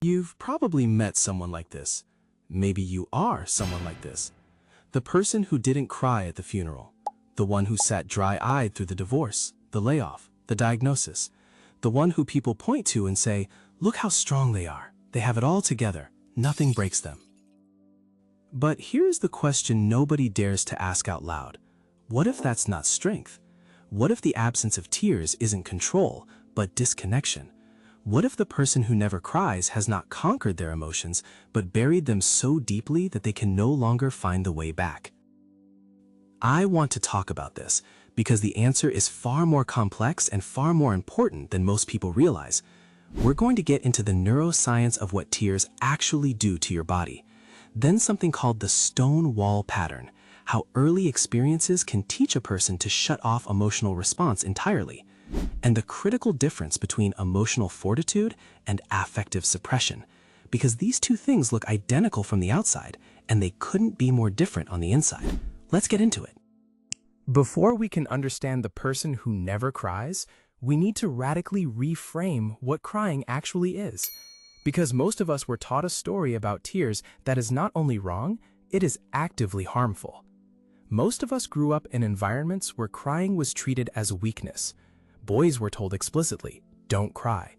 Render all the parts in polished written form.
You've probably met someone like this. Maybe you are someone like this. The person who didn't cry at the funeral. The one who sat dry-eyed through the divorce, the layoff, the diagnosis. The one who people point to and say, look how strong they are. They have it all together. Nothing breaks them. But here's the question nobody dares to ask out loud. What if that's not strength? What if the absence of tears isn't control, but disconnection? What if the person who never cries has not conquered their emotions, but buried them so deeply that they can no longer find the way back? I want to talk about this because the answer is far more complex and far more important than most people realize. We're going to get into the neuroscience of what tears actually do to your body. Then something called the stone wall pattern, how early experiences can teach a person to shut off emotional response entirely, and the critical difference between emotional fortitude and affective suppression, because these two things look identical from the outside, and they couldn't be more different on the inside. Let's get into it. Before we can understand the person who never cries, we need to radically reframe what crying actually is. Because most of us were taught a story about tears that is not only wrong, it is actively harmful. Most of us grew up in environments where crying was treated as a weakness. Boys were told explicitly, don't cry.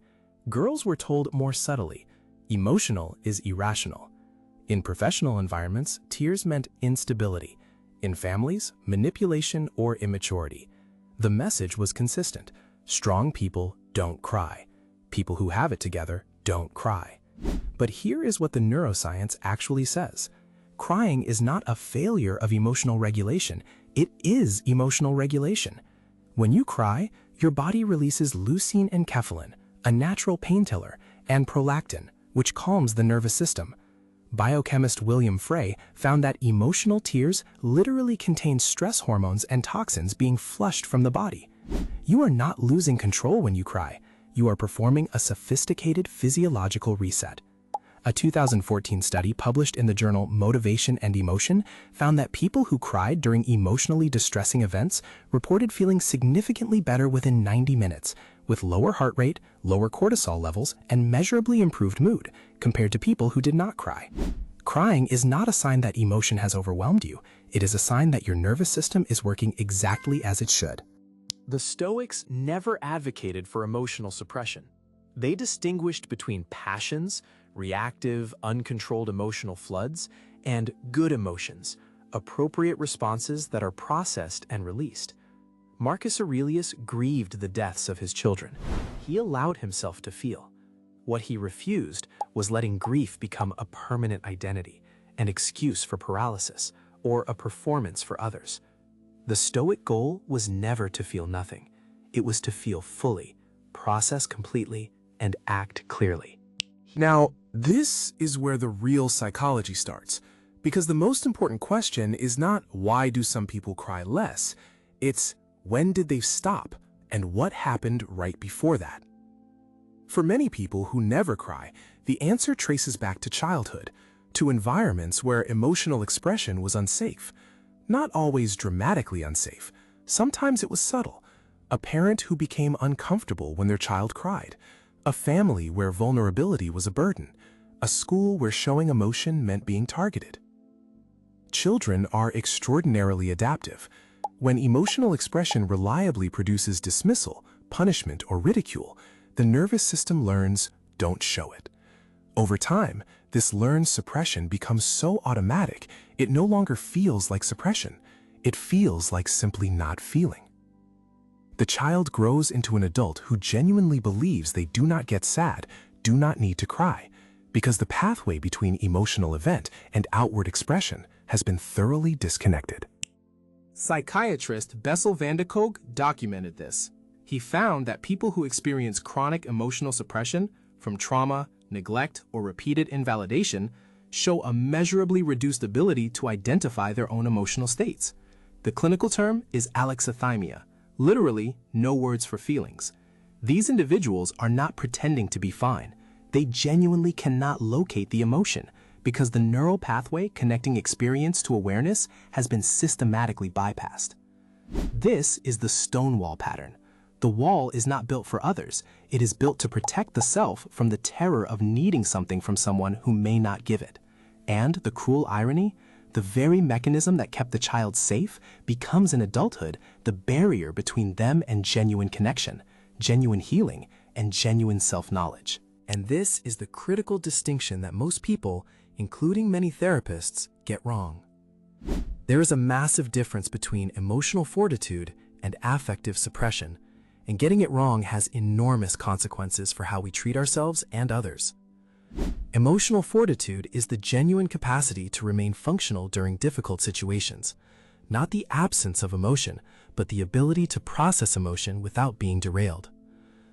Girls were told more subtly, emotional is irrational. In professional environments, tears meant instability. In families, manipulation or immaturity. The message was consistent. Strong people don't cry. People who have it together don't cry. But here is what the neuroscience actually says. Crying is not a failure of emotional regulation. It is emotional regulation. When you cry, your body releases leucine and enkephalin, a natural painkiller, and prolactin, which calms the nervous system. Biochemist William Frey found that emotional tears literally contain stress hormones and toxins being flushed from the body. You are not losing control when you cry. You are performing a sophisticated physiological reset. A 2014 study published in the journal Motivation and Emotion found that people who cried during emotionally distressing events reported feeling significantly better within 90 minutes, with lower heart rate, lower cortisol levels, and measurably improved mood, compared to people who did not cry. Crying is not a sign that emotion has overwhelmed you. It is a sign that your nervous system is working exactly as it should. The Stoics never advocated for emotional suppression. They distinguished between passions, reactive, uncontrolled emotional floods, and good emotions, appropriate responses that are processed and released. Marcus Aurelius grieved the deaths of his children. He allowed himself to feel. What he refused was letting grief become a permanent identity, an excuse for paralysis, or a performance for others. The Stoic goal was never to feel nothing. It was to feel fully, process completely, and act clearly. Now, this is where the real psychology starts, because the most important question is not why do some people cry less, it's when did they stop and what happened right before that? For many people who never cry, the answer traces back to childhood, to environments where emotional expression was unsafe. Not always dramatically unsafe. Sometimes it was subtle. A parent who became uncomfortable when their child cried. A family where vulnerability was a burden. A school where showing emotion meant being targeted. Children are extraordinarily adaptive. When emotional expression reliably produces dismissal, punishment, or ridicule, the nervous system learns, don't show it. Over time, this learned suppression becomes so automatic, it no longer feels like suppression. It feels like simply not feeling. The child grows into an adult who genuinely believes they do not get sad, do not need to cry, because the pathway between emotional event and outward expression has been thoroughly disconnected. Psychiatrist Bessel van der Kolk documented this. He found that people who experience chronic emotional suppression from trauma, neglect, or repeated invalidation show a measurably reduced ability to identify their own emotional states. The clinical term is alexithymia, literally no words for feelings. These individuals are not pretending to be fine. They genuinely cannot locate the emotion because the neural pathway connecting experience to awareness has been systematically bypassed. This is the stonewall pattern. The wall is not built for others. It is built to protect the self from the terror of needing something from someone who may not give it. And the cruel irony, the very mechanism that kept the child safe becomes in adulthood the barrier between them and genuine connection, genuine healing, and genuine self-knowledge. And this is the critical distinction that most people, including many therapists, get wrong. There is a massive difference between emotional fortitude and affective suppression, and getting it wrong has enormous consequences for how we treat ourselves and others. Emotional fortitude is the genuine capacity to remain functional during difficult situations, not the absence of emotion, but the ability to process emotion without being derailed.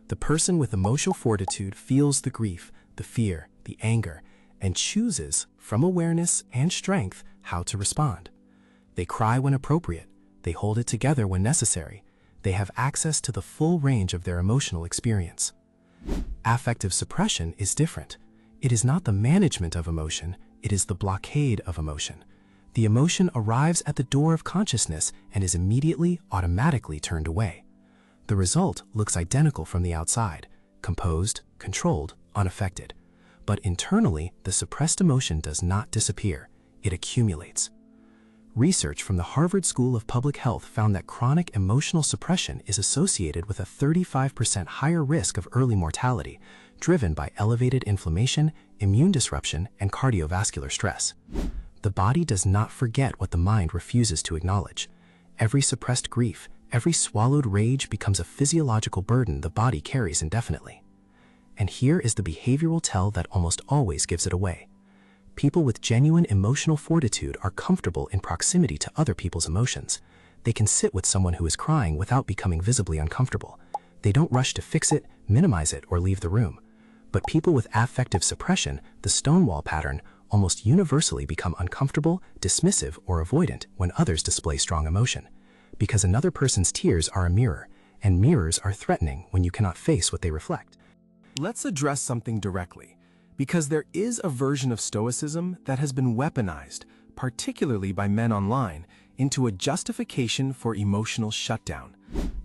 The person with emotional fortitude feels the grief, the fear, the anger, and chooses, from awareness and strength, how to respond. They cry when appropriate. They hold it together when necessary. They have access to the full range of their emotional experience. Affective suppression is different. It is not the management of emotion, it is the blockade of emotion. The emotion arrives at the door of consciousness and is immediately, automatically turned away. The result looks identical from the outside, composed, controlled, unaffected. But internally, the suppressed emotion does not disappear, it accumulates. Research from the Harvard School of Public Health found that chronic emotional suppression is associated with a 35% higher risk of early mortality, driven by elevated inflammation, immune disruption, and cardiovascular stress. The body does not forget what the mind refuses to acknowledge. Every suppressed grief, every swallowed rage becomes a physiological burden the body carries indefinitely. And here is the behavioral tell that almost always gives it away. People with genuine emotional fortitude are comfortable in proximity to other people's emotions. They can sit with someone who is crying without becoming visibly uncomfortable. They don't rush to fix it, minimize it, or leave the room. But people with affective suppression, the Stonewall pattern, almost universally become uncomfortable, dismissive, or avoidant when others display strong emotion. Because another person's tears are a mirror, and mirrors are threatening when you cannot face what they reflect. Let's address something directly, because there is a version of Stoicism that has been weaponized, particularly by men online, into a justification for emotional shutdown.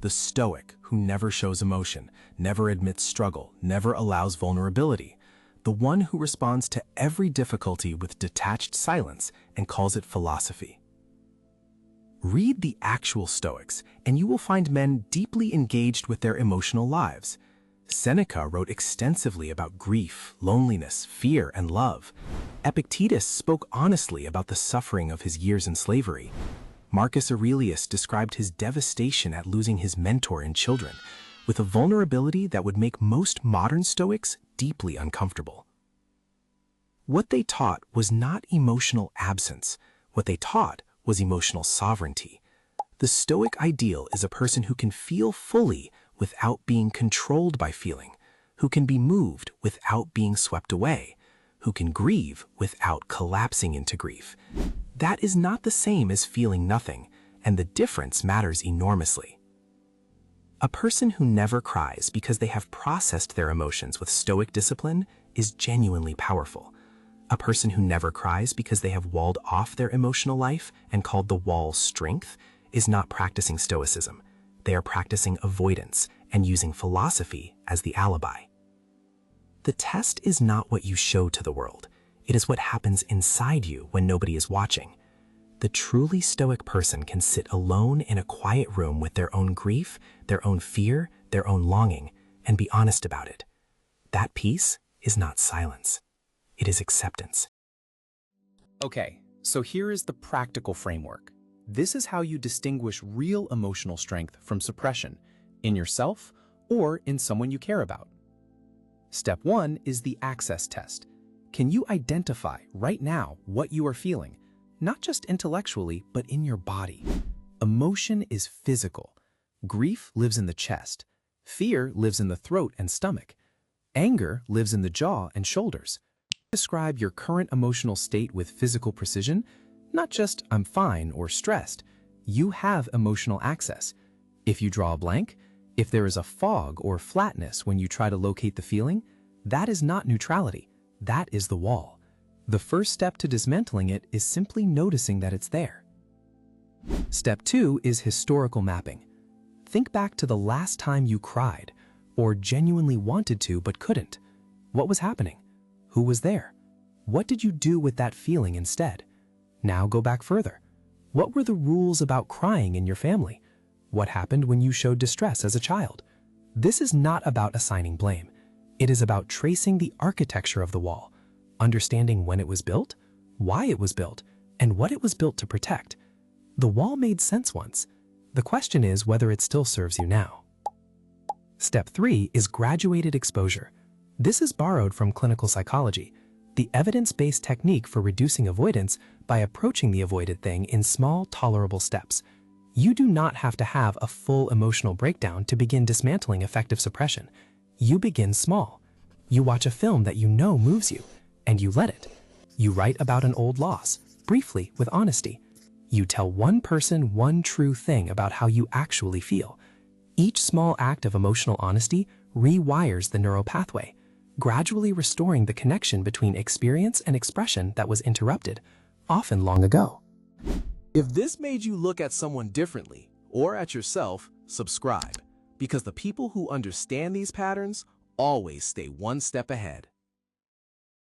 The Stoic, who never shows emotion, never admits struggle, never allows vulnerability. The one who responds to every difficulty with detached silence and calls it philosophy. Read the actual Stoics, and you will find men deeply engaged with their emotional lives. Seneca wrote extensively about grief, loneliness, fear, and love. Epictetus spoke honestly about the suffering of his years in slavery. Marcus Aurelius described his devastation at losing his mentor and children, with a vulnerability that would make most modern Stoics deeply uncomfortable. What they taught was not emotional absence. What they taught was emotional sovereignty. The Stoic ideal is a person who can feel fully without being controlled by feeling, who can be moved without being swept away, who can grieve without collapsing into grief. That is not the same as feeling nothing, and the difference matters enormously. A person who never cries because they have processed their emotions with Stoic discipline is genuinely powerful. A person who never cries because they have walled off their emotional life and called the wall strength is not practicing Stoicism. They are practicing avoidance and using philosophy as the alibi. The test is not what you show to the world. It is what happens inside you when nobody is watching. The truly Stoic person can sit alone in a quiet room with their own grief, their own fear, their own longing, and be honest about it. That peace is not silence. It is acceptance. Okay, so here is the practical framework. This is how you distinguish real emotional strength from suppression, in yourself or in someone you care about. Step 1 is the access test. Can you identify right now what you are feeling, not just intellectually, but in your body? Emotion is physical. Grief lives in the chest. Fear lives in the throat and stomach. Anger lives in the jaw and shoulders. Describe your current emotional state with physical precision, not just "I'm fine" or "stressed." You have emotional access. If you draw a blank, if there is a fog or flatness when you try to locate the feeling, that is not neutrality. That is the wall. The first step to dismantling it is simply noticing that it's there. Step 2 is historical mapping. Think back to the last time you cried, or genuinely wanted to but couldn't. What was happening? Who was there? What did you do with that feeling instead? Now go back further. What were the rules about crying in your family? What happened when you showed distress as a child? This is not about assigning blame. It is about tracing the architecture of the wall, understanding when it was built, why it was built, and what it was built to protect. The wall made sense once. The question is whether it still serves you now. Step 3 is graduated exposure. This is borrowed from clinical psychology, the evidence-based technique for reducing avoidance by approaching the avoided thing in small, tolerable steps. You do not have to have a full emotional breakdown to begin dismantling affective suppression. You begin small. You watch a film that you know moves you, and you let it. You write about an old loss, briefly, with honesty. You tell one person one true thing about how you actually feel. Each small act of emotional honesty rewires the neural pathway, gradually restoring the connection between experience and expression that was interrupted, often long ago. If this made you look at someone differently or at yourself, subscribe, because the people who understand these patterns always stay one step ahead.